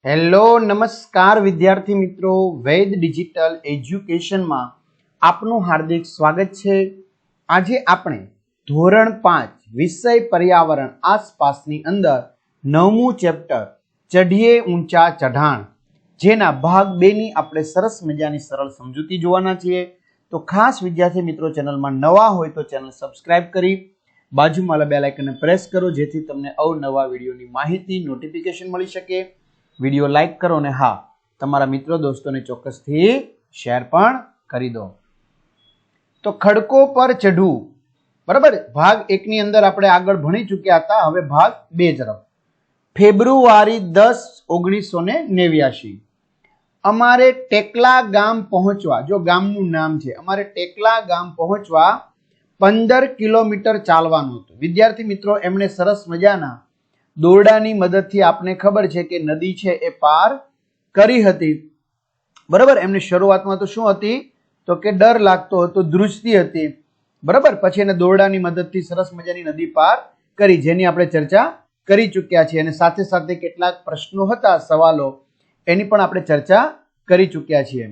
Hello નમસ્કાર વિદ્યાર્થી મિત્રો, વૈદ ડિજિટલ એજ્યુકેશનમાં આપનું હાર્દિક સ્વાગત છે। આજે આપણે ધોરણ 5 વિષય પર્યાવરણ આસપાસની અંદર 9મું ચેપ્ટર ચઢીએ ઊંચા ચઢાણ જેના ભાગ 2 ની આપણે સરસ મજાની સરળ સમજૂતી જોવાના છીએ। તો ખાસ વિદ્યાર્થી મિત્રો ચેનલમાં નવા હોય તો ચેનલ સબસ્ક્રાઇબ કરી બાજુમાં બેલ આઇકનને પ્રેસ કરો જેથી તમને અવનવા વિડીયોની માહિતી નોટિફિકેશન મળી શકે। વિડીયો લાઈક કરો ને હા તમારા મિત્રો દોસ્તોને ચોક્કસથી શેર પણ કરી દો। તો ખડકો પર ચઢવું, બરાબર, ભાગ 1 ની અંદર આપણે આગળ ભણી ચૂક્યા હતા। હવે ભાગ 2 તરફ। ફેબ્રુઆરી 10, 1989 અમારે ટેકલા ગામ પહોંચવા, જો ગામનું નામ છે, અમારે ટેકલા ગામ પહોંચવા 15 કિલોમીટર ચાલવાનું હતું। વિદ્યાર્થી મિત્રો એમણે સરસ મજાના દોરડાની મદદથી આપને ખબર છે કે નદી છે એ પાર કરી હતી, બરાબર। એમને શરૂઆતમાં તો શું હતી તો કે ડર લાગતો હતો, ધ્રુજતી હતી, બરાબર। પછી એને દોરડાની મદદથી સરસ મજાની નદી પાર કરી જેની આપણે ચર્ચા કરી ચૂક્યા છીએ અને સાથે સાથે કેટલાક પ્રશ્નો હતા, સવાલો, એની પણ આપણે ચર્ચા કરી ચૂક્યા છીએ।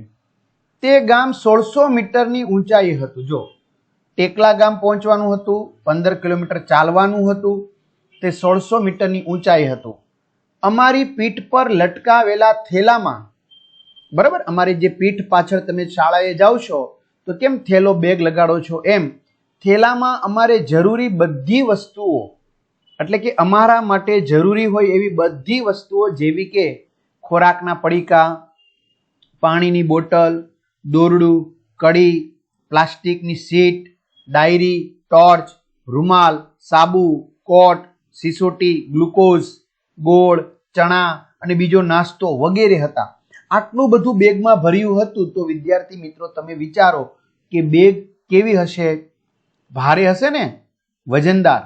તે ગામ 1600 મીટરની ઊંચાઈ હતું। જો ટેકલા ગામ પહોંચવાનું હતું, 15 કિલોમીટર ચાલવાનું હતું, તે 1600 મીટરની ઊંચાઈ હતું। અમારી પીઠ પર લટકાવેલા થેલામાં, બરાબર, અમારી જે પીઠ પાછળ તમે શાળાએ જાઓ છો તો કેમ થેલો બેગ લગાડો છો એમ થેલામાં અમારે જરૂરી બધી વસ્તુઓ, એટલે કે અમારા માટે જરૂરી હોય એવી બધી વસ્તુઓ જેવી કે ખોરાકના પડીકા, પાણીની બોટલ, દોરડું, કડી, પ્લાસ્ટિકની શીટ, ડાયરી, ટોર્ચ, રૂમાલ, સાબુ, કોટ, સિસોટી, ગ્લુકોઝ, ગોળ, ચણા અને બીજો નાસ્તો વગેરે હતા। આટલું બધું બેગમાં ભર્યું હતું તો વિદ્યાર્થી મિત્રો તમે વિચારો કે બેગ કેવી હશે, ભારે હશે ને, વજનદાર।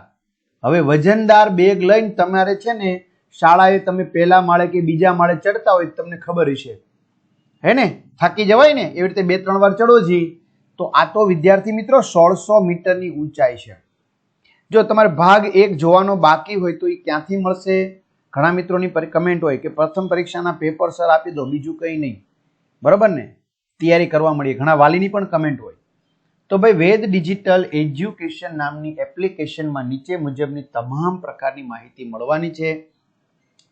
હવે વજનદાર બેગ લઈને તમારે છે ને શાળાએ તમે પહેલા માળે કે બીજા માળે ચડતા હોય તમને ખબર હશે, હે ને, થાકી જવાય ને, એવી રીતે 2-3 વાર ચડો જી। તો આ તો વિદ્યાર્થી મિત્રો 1600 મીટરની ઊંચાઈ છે। જો તમારે ભાગ 1 જોવાનો બાકી હોય તો એ ક્યાંથી મળશે? ઘણા મિત્રોની કમેન્ટ હોય કે પ્રથમ પરીક્ષાના પેપર સર આપી દો, બીજું કંઈ નહીં, બરાબર ને, તૈયારી કરવા મળીએ। ઘણા વાલીની પણ કમેન્ટ હોય। તો ભાઈ વૈદ ડિજિટલ એજ્યુકેશન નામની એપ્લિકેશનમાં નીચે મુજબની તમામ પ્રકારની માહિતી મળવાની છે,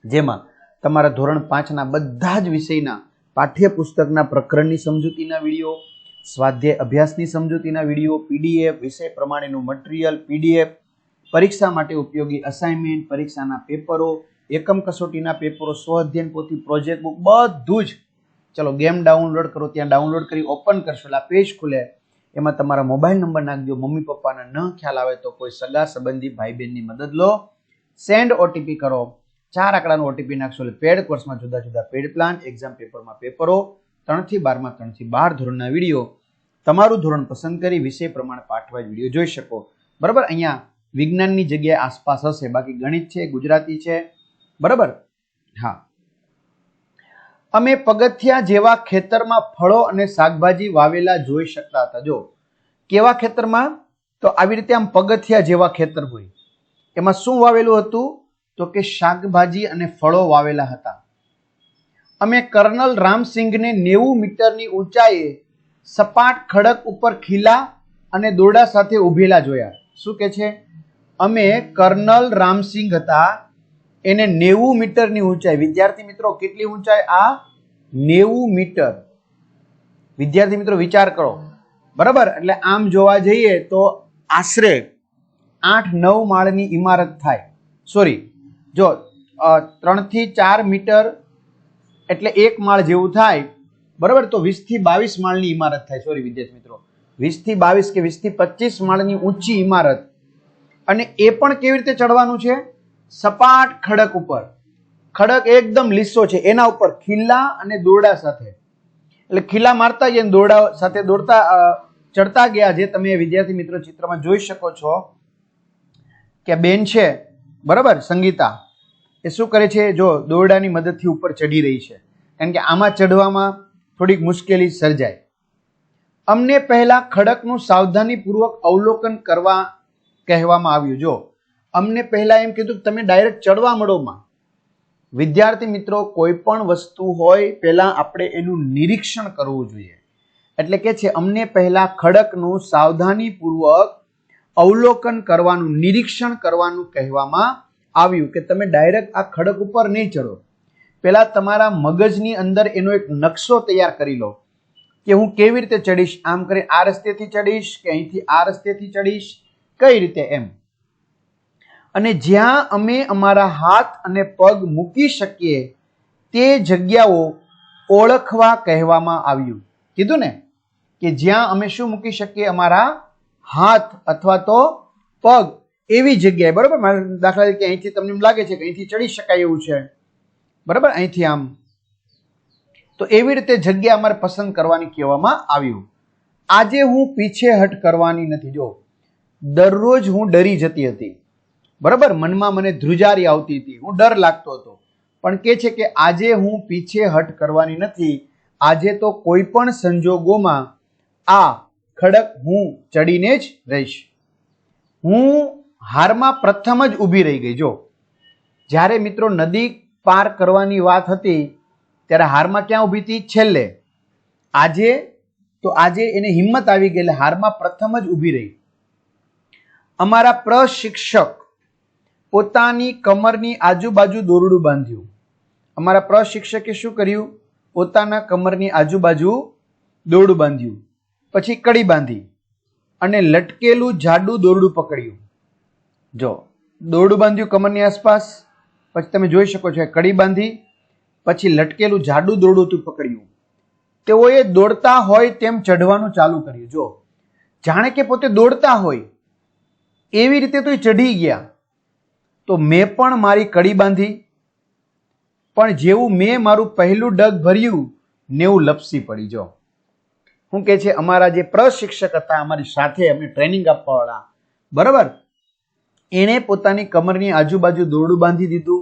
જેમાં તમારા ધોરણ 5ના બધા જ વિષયના પાઠ્યપુસ્તકના પ્રકરણની સમજૂતીના વિડીયો, સ્વાધ્યાય અભ્યાસની સમજૂતીના વિડીયો, પીડીએફ, વિષય પ્રમાણેનું મટીરિયલ, પીડીએફ, પરીક્ષા માટે ઉપયોગી અસાઇનમેન્ટ, પરીક્ષાના પેપરો, એકમ કસોટીના પેપરો, સ્વઅધ્યયન પોથી, પ્રોજેક્ટ બુક, બધું જ। ચલો ગેમ ડાઉનલોડ કરો, ત્યાં ડાઉનલોડ કરી ઓપન કરશો એટલે આ પેજ ખુલે, એમાં તમારા મોબાઈલ નંબર નાખજો। મમ્મી પપ્પાને ન ખ્યાલ આવે તો કોઈ સગા સંબંધી ભાઈ બહેનની મદદ લો, સેન્ડ ઓટીપી કરો, 4 આંકડાનો ઓટીપી નાખશો એટલે પેડ કોર્સમાં જુદા જુદા પેડ પ્લાન, એક્ઝામ પેપરમાં પેપરો, 3 થી 12માં 3 થી 12 ધોરણના વિડીયો, તમારું ધોરણ પસંદ કરી વિષય પ્રમાણે પાઠવાઇઝ વિડીયો જોઈ શકો, બરાબર। અહીંયા વિજ્ઞાનની જગ્યાએ આસપાસ હશે, બાકી ગણિત છે, ગુજરાતી છે, બરાબર। હા, અમે પગથિયા જેવા ખેતરમાં ફળો અને શાકભાજી વાવેલા જોઈ શકતા હતા। જો કેવા ખેતરમાં? તો આવી રીતે આમ પગથિયા જેવા ખેતર હોય, એમાં શું વાવેલું હતું તો કે શાકભાજી અને ફળો વાવેલા હતા। અમે કર્નલ રામસિંઘને 90 મીટરની ઊંચાઈએ સપાટ ખડક ઉપર ખીલા અને દોરડા સાથે ઉભેલા જોયા। શું કે છે? અમે કર્નલ રામસિંઘ હતા, એને 90 મીટરની ઊંચાઈ, વિદ્યાર્થી મિત્રો કેટલી ઊંચાઈ? આ 90 મીટર। વિદ્યાર્થી મિત્રો વિચાર કરો, બરાબર। એટલે આમ જોવા જઈએ તો આશરે 8-9 માળની ઇમારત થાય, સોરી, જો 3 થી 4 મીટર એટલે 1 માળ જેવું થાય, બરાબર। તો 20 થી 22 માળની ઇમારત થાય, સોરી વિદ્યાર્થી મિત્રો, 20 થી 22 કે 20 થી 25 માળની ઊંચી ઇમારત। અને એ પણ કેવી રીતે ચડવાનું છે? સપાટ ખડક ઉપર, ખડક એકદમ લીસો છે, એના ઉપર ખીલા અને દોરડા સાથે, એટલે ખીલા મારતા ગયા, દોરડા સાથે દોડતા ચડતા ગયા। જે તમે વિદ્યાર્થી મિત્રો ચિત્રમાં જોઈ શકો છો કે બેન છે, બરાબર, સંગીતા, એ શું કરે છે? જો દોરડાની મદદથી ઉપર ચડી રહી છે, કારણ કે આમાં ચડવામાં થોડીક મુશ્કેલી સર્જાય। અમને પહેલા ખડકનું સાવધાનીપૂર્વક અવલોકન કરવા કહેવામાં આવ્યું। જો અમને પહેલા એમ કીધું કે તમે ડાયરેક્ટ ચડવા મળોમાં, વિદ્યાર્થી મિત્રો, કોઈ પણ વસ્તુ હોય પહેલા આપણે એનું નિરીક્ષણ કરવું જોઈએ. એટલે કે છે અમને પહેલા ખડકનું સાવધાનીપૂર્વક અવલોકન કરવાનું, નિરીક્ષણ કરવાનું કહેવામાં આવ્યું કે તમે ડાયરેક્ટ આ ખડક ઉપર નહીં ચડો. પહેલા તમારા મગજની અંદર એનો એક નકશો તૈયાર કરી લો કે હું કેવી રીતે ચડીશ, આમ કરી આ રસ્તેથી ચડીશ કે અહીંથી આ રસ્તેથી ચડીશ, કઈ રીતે એમ. અને જ્યાં અમે અમારા હાથ અને પગ મૂકી શકીએ તે જગ્યાઓ ઓળખવા કહેવામાં આવ્યું. કીધું ને કે જ્યાં અમે શું મૂકી શકીએ, અમારા હાથ અથવા તો પગ, એવી જગ્યાએ. બરોબર, દાખલા તરીકે અહીંથી તમને એમ લાગે છે કે અહીંથી ચડી શકાય એવું છે, બરાબર, અહીંથી આમ, તો એવી રીતે જગ્યા અમારે પસંદ કરવાની કહેવામાં આવ્યું. આજે હું પીછેહટ કરવાની નથી. જો દરરોજ હું ડરી જતી હતી, બરાબર, મનમાં મને ધ્રુજારી આવતી હતી, હું ડર લાગતો હતો, પણ કે છે કે આજે હું પીછેહટ કરવાની નથી. આજે તો કોઈ પણ સંજોગોમાં આ ખડક હું ચડીને જ રહીશ. હું હારમાં પ્રથમ જ ઊભી રહી ગઈ. જો જ્યારે મિત્રો નદી પાર કરવાની વાત હતી ત્યારે હારમાં ક્યાં ઊભી હતી? છેલ્લે. આજે એને હિંમત આવી ગઈ એટલે હારમાં પ્રથમ જ ઊભી રહી. અમારા પ્રશિક્ષક પોતાની કમરની આજુબાજુ દોરડું બાંધ્યું. અમારા પ્રશિક્ષકે શું કર્યું? પોતાના કમરની આજુબાજુ દોરડું બાંધ્યું, પછી કડી બાંધી અને લટકેલું જાડું દોરડું પકડ્યું. જો દોરડું બાંધ્યું કમરની આસપાસ, પછી તમે જોઈ શકો છો કડી બાંધી, પછી લટકેલું જાડું દોરડું પકડ્યું. તેઓએ દોડતા હોય તેમ ચઢવાનું ચાલુ કર્યું. જો જાણે કે પોતે દોડતા હોય એવી રીતે તો ચઢી ગયા. તો મેં પણ મારી કડી બાંધી, પણ જેવું મેં મારું પહેલું ડગ ભર્યું ને એવું લપસી પડી. જો શું કે છે, અમારા જે પ્રશિક્ષક હતા અમારી સાથે અમને ટ્રેનિંગ આપવાવાળા, બરાબર, એણે પોતાની કમરની આજુબાજુ દોરડું બાંધી દીધું,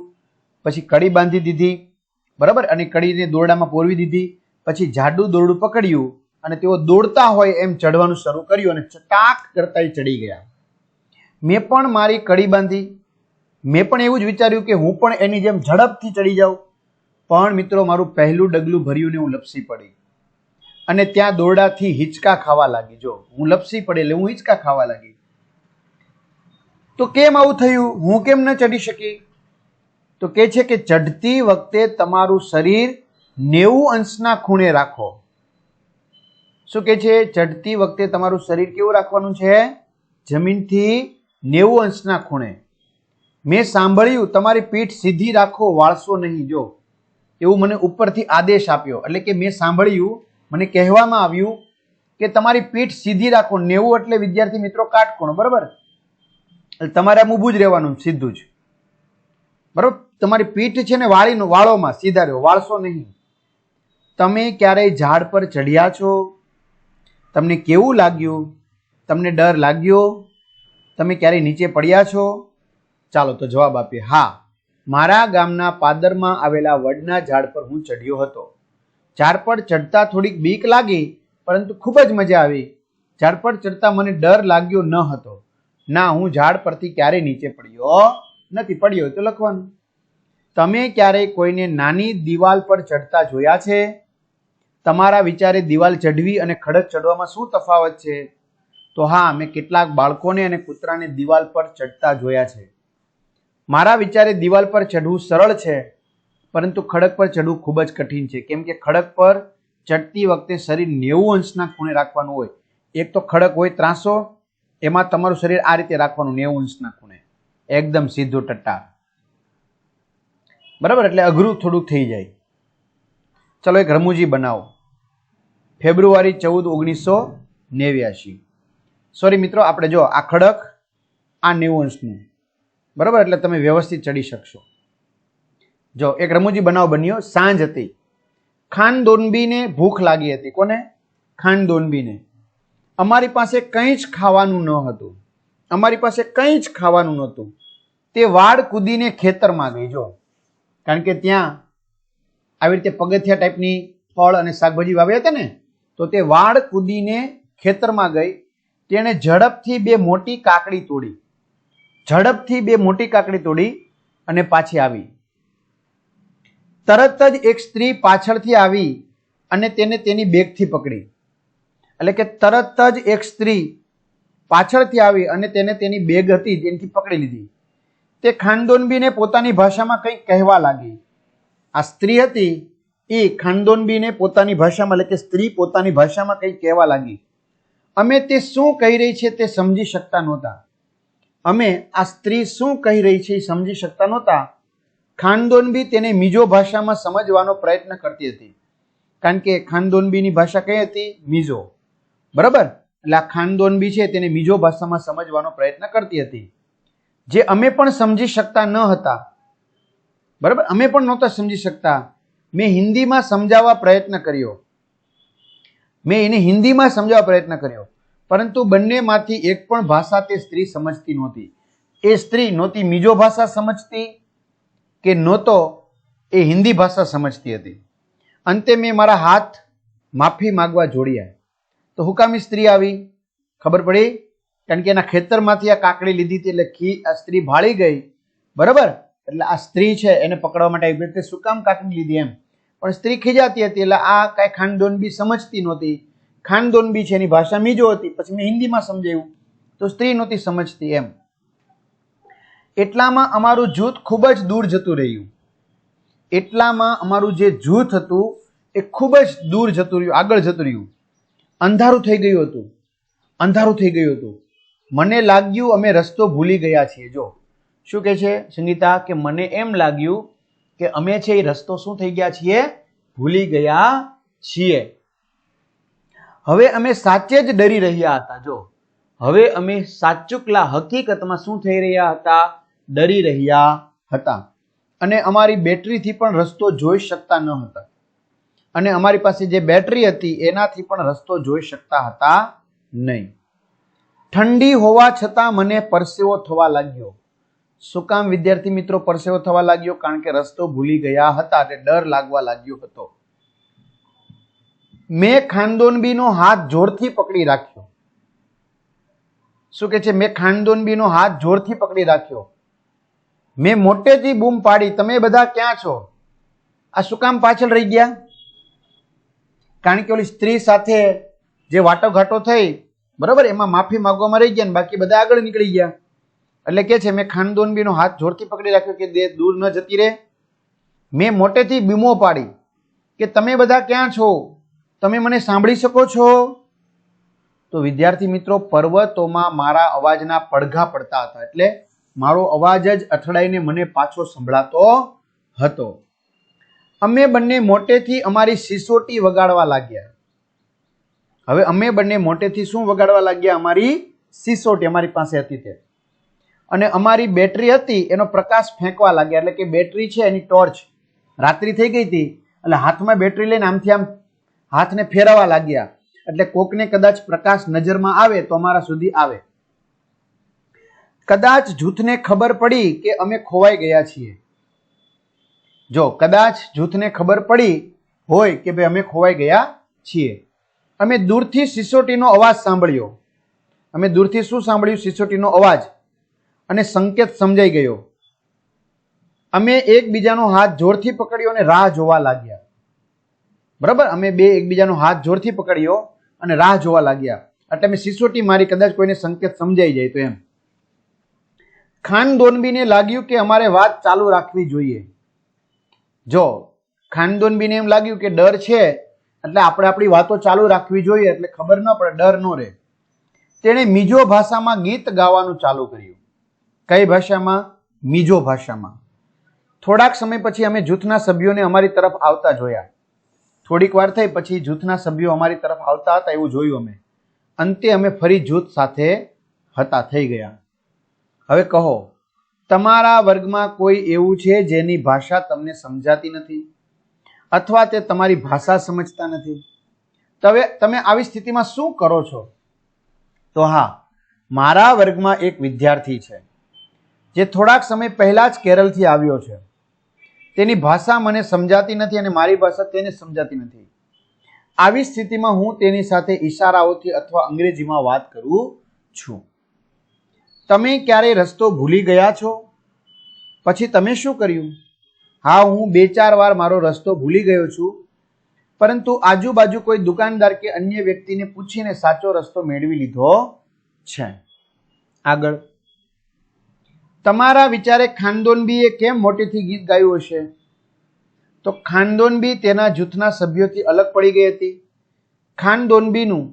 પછી કડી બાંધી દીધી, બરાબર, અને કડીને દોરડામાં પોરવી દીધી, પછી જાડું દોરડું પકડ્યું અને તેઓ દોડતા હોય એમ ચડવાનું શરૂ કર્યું અને ચટાક કરતા ચડી ગયા. મેં પણ મારી કડી બાંધી. મેં પણ એવું જ વિચાર્યું કે હું પણ એની જેમ ઝડપથી ચડી જાઉં, પણ મિત્રો મારું પહેલું ડગલું ભર્યું ને હું લપસી પડી અને ત્યાં દોરડાથી હિંચકા ખાવા લાગી. જો હું લપસી પડી એટલે હું હિંચકા ખાવા લાગી. તો કેમ આવું થયું? હું કેમ ન ચડી શકી? તો કે છે કે ચડતી વખતે તમારું શરીર 90 અંશના ખૂણે રાખો. શું કે છે? ચડતી વખતે તમારું શરીર કેવું રાખવાનું છે? જમીનથી 90 અંશના ખૂણે. મેં સાંભળ્યું તમારી પીઠ સીધી રાખો, વાળશો નહીં. જો એવું મને ઉપરથી આદેશ આપ્યો, એટલે કે મેં સાંભળ્યું, મને કહેવામાં આવ્યું કે તમારી પીઠ સીધી રાખો. 90 એટલે વિદ્યાર્થી મિત્રો કાટકોણ, બરાબર, એટલે તમારે આમ ઊભું જ રહેવાનું, સીધું જ, બરાબર. તમારી પીઠ છે ને વાળોમાં સીધા રહ્યો, વાળશો નહીં. તમે ક્યારેય ઝાડ પર ચડ્યા છો? તમને કેવું લાગ્યું? તમને ડર લાગ્યો? તમે ક્યારેય નીચે પડ્યા છો? ચાલો તો જવાબ આપીએ. હા, મારા ગામના પાદરમાં આવેલા વડના ઝાડ પર હું ચડ્યો હતો. ઝાડ પર ચડતા થોડીક બીક લાગી, પરંતુ ખૂબ જ મજા આવી. ઝાડ પર ચડતા મને ડર લાગ્યો ન હતો. ના, હું ઝાડ પરથી ક્યારેય નીચે પડ્યો નથી. પડ્યો હોય તો લખવાનું. તમે ક્યારેય કોઈને નાની દિવાલ પર ચડતા જોયા છે? તમારા વિચારે દિવાલ ચઢવી અને ખડક ચડવામાં શું તફાવત છે? તો હા, મેં કેટલાક બાળકોને અને કૂતરાને દિવાલ પર ચડતા જોયા છે. મારા વિચારે દિવાલ પર ચડવું સરળ છે, પરંતુ ખડક પર ચડવું ખૂબ જ કઠિન છે. કેમ કે ખડક પર ચડતી વખતે શરીર 90 અંશના ખૂણે રાખવાનું હોય. એક તો ખડક હોય ત્રાસો, એમાં તમારું શરીર આ રીતે રાખવાનું 90 અંશના ખૂણે, એકદમ સીધું ટટ્ટાર, બરાબર, એટલે અઘરું થોડુંક થઈ જાય. ચલો એક રમૂજી બનાવો. ફેબ્રુઆરી 14, 1989. સોરી મિત્રો, આપણે જો આ ખડક આ 90 અંશનું, બરાબર, એટલે તમે વ્યવસ્થિત ચડી શકશો. જો એક રમૂજી બનાવ બન્યો. સાંજ હતી. ખાનદોનબીને ભૂખ લાગી હતી. કોને? ખાનદોનબીને. અમારી પાસે કંઈ જ ખાવાનું ન હતું. અમારી પાસે કંઈ જ ખાવાનું નહોતું. તે વાડ કૂદીને ખેતરમાં ગઈ. જો કારણ કે ત્યાં આવી રીતે પગથિયા ટાઈપની ફળ અને શાકભાજી વાવ્યા હતા ને, તો તે વાડ કૂદીને ખેતરમાં ગઈ. તેણે ઝડપથી બે મોટી કાકડી તોડી અને પાછી આવી. તરત જ એક સ્ત્રી પાછળથી આવી અને તેને તેની બેગથી પકડી. એટલે કે તરત જ એક સ્ત્રી પાછળથી આવી અને તેને તેની બેગ હતી તેનાથી પકડી લીધી. તે ખાનદોનબીને પોતાની ભાષામાં કંઈક કહેવા લાગી. આ સ્ત્રી હતી એ ખાનદોનબીને પોતાની ભાષામાં એટલે કે સ્ત્રી પોતાની ભાષામાં કંઈક કહેવા લાગી. અમે તે શું કહી રહી છે તે સમજી શકતા નહોતા. અમે આ સ્ત્રી શું કહી રહી છે એ સમજી શકતા નહોતા. ખાનદોનબી તેને મિજો ભાષામાં સમજવાનો પ્રયત્ન કરતી હતી. કારણ કે ખાનદોનબીની ભાષા કઈ હતી? મિજો. બરાબર? એટલે આ ખાનદોનબી છે તેને મિજો ભાષામાં સમજવાનો પ્રયત્ન કરતી હતી, જે અમે પણ સમજી શકતા ન હતા. બરાબર? અમે પણ નહોતા સમજી શકતા. મેં હિન્દીમાં સમજાવવા પ્રયત્ન કર્યો. મેં એને હિન્દીમાં સમજાવવા પ્રયત્ન કર્યો, પરંતુ બંનેમાંથી એક પણ ભાષા તે સ્ત્રી સમજતી નહોતી. એ સ્ત્રી નહોતી મિજો ભાષા સમજતી કે નહોતો એ હિન્દી ભાષા સમજતી હતી. અંતે મેં મારા હાથ માફી માંગવા જોડ્યા. તો હુકામી સ્ત્રી આવી? ખબર પડી? કારણ કે એના ખેતરમાંથી આ કાકડી લીધી હતી એટલે આ સ્ત્રી ભાળી ગઈ. બરાબર? એટલે આ સ્ત્રી છે એને પકડવા માટે આવી. તે શું કામ કાકડી લીધી એમ, પણ સ્ત્રી ખીજાતી હતી એટલે આ કાંઈ ખાનદોનબી સમજતી નહોતી. ખાનદોનબી છે એની ભાષા મિજો હતી. પછી મેં હિન્દીમાં સમજાવ્યું તો સ્ત્રી નહોતી સમજતી એમ. એટલામાં અમારું જૂથ ખૂબ જ દૂર જતું રહ્યું. એટલામાં અમારું જે જૂથ હતું એ ખૂબ જ દૂર જતું રહ્યું, આગળ જતું રહ્યું. અંધારું થઈ ગયું હતું. અંધારું થઈ ગયું હતું. મને લાગ્યું અમે રસ્તો ભૂલી ગયા છીએ. જો શું કહે છે સંગીતા? કે મને એમ લાગ્યું કે અમે છે એ રસ્તો શું થઈ ગયા છીએ? ભૂલી ગયા છીએ. હવે અમે સાચે જ ડરી રહ્યા હતા. જો હવે અમે સાચુકલા હકીકતમાં શું થઈ રહ્યા હતા? ડરી રહ્યા હતા. અને અમારી બેટરીથી પણ રસ્તો જોઈ શકતા ન હતા. અને અમારી પાસે જે બેટરી હતી એનાથી પણ રસ્તો જોઈ શકતા હતા નહીં. ઠંડી હોવા છતાં મને પરસેવો થવા લાગ્યો. શું કામ વિદ્યાર્થી મિત્રો પરસેવો થવા લાગ્યો? કારણ કે રસ્તો ભૂલી ગયા હતા એટલે ડર લાગવા લાગ્યો હતો. મેં ખાનદોનબીનો હાથ જોરથી પકડી રાખ્યો. શું કે છે? મેં ખાનદોનબીનો હાથ જોરથી પકડી રાખ્યો. મેં મોટેથી બૂમ પાડી, તમે બધા ક્યાં છો? આ શું કામ પાછળ રહી ગયા? કારણ કે ઓલી સ્ત્રી સાથે જે વાટાઘાટો થઈ, બરાબર, એમાં માફી માંગવામાં રહી ગયા ને બાકી બધા આગળ નીકળી ગયા. એટલે કે છે મેં ખાનદોનબીનો હાથ જોરથી પકડી રાખ્યો કે દે દૂર ન જતી રહે. મેં મોટેથી બૂમો પાડી કે તમે બધા ક્યાં છો? તમે મને સાંભળી શકો છો? તો વિદ્યાર્થી મિત્રો, પર્વતોમાં મારા અવાજના પડઘા પડતા હતા. એટલે મારો અવાજ જ અથડાઈને મને પાછો સંભળાતો હતો. અમે બંને મોટેથી અમારી સિસોટી વગાડવા લાગ્યા. હવે અમે બંને મોટેથી શું વગાડવા લાગ્યા? અમારી સિસોટી અમારી પાસે હતી તે. અને અમારી બેટરી હતી એનો પ્રકાશ ફેંકવા લાગ્યા. એટલે કે બેટરી છે એની ટોર્ચ, રાત્રિ થઈ ગઈ હતી એટલે હાથમાં બેટરી લઈને આમથી આમ હાથને ફેરવવા લાગ્યા. એટલે કોકને કદાચ પ્રકાશ નજરમાં આવે તો અમારા સુધી આવે. કદાચ જૂથને ખબર પડી કે અમે ખોવાઈ ગયા છીએ. જો કદાચ જૂથને ખબર પડી હોય કે ભાઈ અમે ખોવાઈ ગયા છીએ. અમે દૂરથી સિસોટીનો અવાજ સાંભળ્યો. અમે દૂરથી શું સાંભળ્યું? સિસોટીનો અવાજ. અને સંકેત સમજાઈ ગયો. અમે એકબીજાનો હાથ જોરથી પકડ્યો અને રાહ જોવા લાગ્યા. બરાબર? અમે બે એકબીજાનો હાથ જોરથી પકડ્યો અને રાહ જોવા લાગ્યા. એટલે મેં સિસોટી મારી, કદાચ કોઈને સંકેત સમજાઈ જાય તો એમ. ખાનદોનબીને લાગ્યું કે અમારે વાત ચાલુ રાખવી જોઈએ. જો ખાનદોનબીને એમ લાગ્યું કે ડર છે એટલે આપણે આપણી વાતો ચાલુ રાખવી જોઈએ, એટલે ખબર ન પડે, ડર ન રહે. તેણે મિજો ભાષામાં ગીત ગાવાનું ચાલુ કર્યું. કઈ ભાષામાં? મિજો ભાષામાં. થોડાક સમય પછી અમે જૂથના સભ્યોને અમારી તરફ આવતા જોયા. થોડીક વાર થઈ પછી જૂથના સભ્યો અમારી તરફ આવતા હતા એવું જોયું અમે. અંતે અમે ફરી જૂથ સાથે હતા થઈ ગયા. હવે કહો, તમારા વર્ગમાં કોઈ એવું છે જેની ભાષા તમને સમજાતી નથી અથવા તે તમારી ભાષા સમજતા નથી? તો હવે તમે આવી સ્થિતિમાં શું કરો છો? તો હા, મારા વર્ગમાં એક વિદ્યાર્થી છે જે થોડાક સમય પહેલા જ કેરળથી આવ્યો છે. તેની ભાષા મને સમજાતી નથી અને મારી ભાષા તેને સમજાતી નથી. આવી સ્થિતિમાં હું તેની સાથે ઈશારાઓથી અથવા અંગ્રેજીમાં વાત કરું છું. તમે ક્યારેય રસ્તો ભૂલી ગયા છો? પછી તમે શું કર્યું? હા, હું 2-4 વાર મારો રસ્તો ભૂલી ગયો છું, પરંતુ આજુબાજુ કોઈ દુકાનદાર કે અન્ય વ્યક્તિને પૂછીને સાચો રસ્તો મેળવી લીધો છે. આગળ, તમારા વિચારે ખાનદોનબીએ કેમ મોટેથી ગીત ગાયું હશે? તો ખાનદોનબી તેના જૂથના સભ્યોથી અલગ પડી ગઈ હતી. ખાનદોનબીનું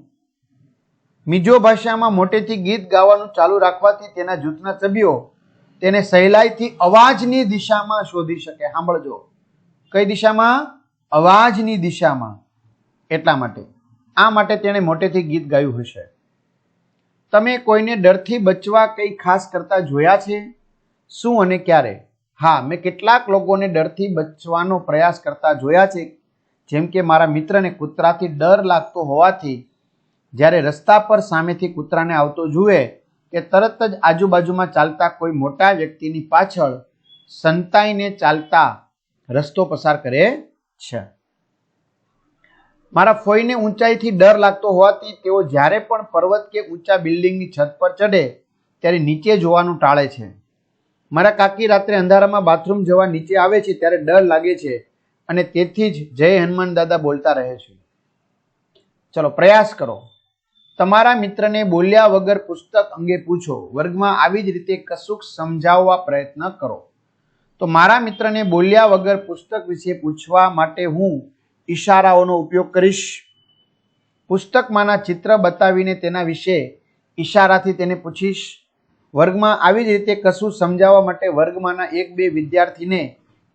મિજો ભાષામાં મોટેથી ગીત ગાવાનું ચાલુ રાખવાથી તેના જૂથના સભ્યો તેને સહેલાઈથી અવાજની દિશામાં શોધી શકે. સાંભળજો, કઈ દિશામાં? અવાજની દિશામાં. એટલા માટે આ માટે તેણે મોટેથી ગીત ગાયું હશે. તમે કોઈને ડરથી બચવા કંઈ ખાસ કરતા જોયા છે? શું અને ક્યારે? હા, મેં કેટલાક લોકોને ડરથી બચવાનો પ્રયાસ કરતા જોયા છે. જેમ કે મારા મિત્રને કૂતરાથી ડર લાગતો હોવાથી જ્યારે રસ્તા પર સામેથી કૂતરાને આવતો જુએ કે તરત જ આજુબાજુમાં ચાલતા કોઈ મોટા વ્યક્તિની પાછળ સંતાઈને ચાલતા રસ્તો પસાર કરે છે. મારા ફોઈને ઊંચાઈથી ડર લાગતો હોવાથી તેઓ જ્યારે પણ પર્વત કે ઊંચા બિલ્ડિંગની છત પર ચડે ત્યારે નીચે જોવાનું ટાળે છે. મારા કાકી રાત્રે અંધારામાં બાથરૂમ જવા નીચે આવે છે ત્યારે ડર લાગે છે અને તેથી જ જય હનુમાન દાદા બોલતા રહે છે. ચલો પ્રયાસ કરો. તમારા મિત્રને બોલ્યા વગર પુસ્તક અંગે પૂછો. વર્ગમાં આવી જ રીતે કશુંક સમજાવવા પ્રયત્ન કરો. તો મારા મિત્રને બોલ્યા વગર પુસ્તક વિશે પૂછવા માટે હું ઈશારાઓનો ઉપયોગ કરીશ. પુસ્તકમાંના ચિત્ર બતાવીને તેના વિશે ઈશારાથી તેને પૂછીશ. વર્ગમાં આવી જ રીતે કશું સમજાવવા માટે વર્ગમાંના 1-2 વિદ્યાર્થીને